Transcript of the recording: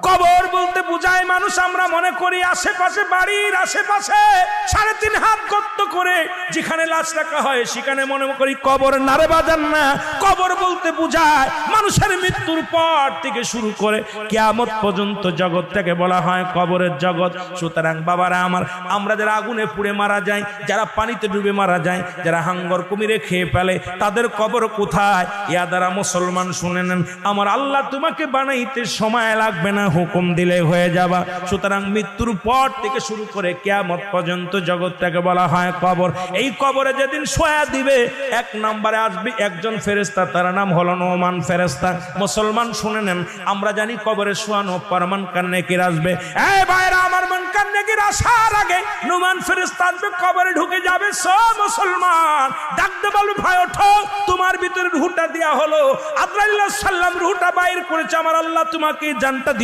কবর বলতে বুঝায় মানুষ আমরা মনে করি আশেপাশে, বাড়ির আশেপাশে 3.5 হাত গর্ত করে যেখানে লাশ রাখা হয় সেখানে মনে করি কবর। নারে বাজান না, কবর বলতে বুঝায় মানুষের মৃত্যুর পর থেকে শুরু করে কিয়ামত পর্যন্ত জগৎটাকে বলা হয় কবরের জগৎ। সুতরাং বাবারা আমার, আমরা যারা আগুনে পুড়ে মারা যায়, যারা পানিতে ডুবে মারা যায়, যারা হাঙ্গর কুমিরে খেয়ে ফেলে, তাদের কবর কোথায়? ইয়া দ্বারা মুসলমান শুনে নেন, আমার আল্লাহ তোমাকে বানাইতে সময় লাগবে না, হুকুম দিলে হয়ে যাবা। সুতরাং মৃত্যুর পর থেকে শুরু করে কিয়ামত পর্যন্ত জগৎটাকে বলা হয় কবর। এই কবরে যেদিন শোয়া দিবে, 1 নম্বরে আসবে একজন ফেরেশতা, তার নাম হলো নোমান ফেরেশতা। মুসলমান শুনে নেন, আমরা জানি কবরে শোয়ানো পর মুনকার নেকির আসবে। এই ভাইরা আমার, মুনকার নেকির আসার আগে নোমান ফেরেশতা আসবে, কবরে ঢুকে যাবে। সব মুসলমান ডাকতে বলবে, ভাই ওঠো, তোমার ভিতরে রূহটা দেয়া হলো। আজরাইল আলাইহিস সালাম রূহটা বাইর করেছে, আমার আল্লাহ তোমাকে জানটা দিয়ে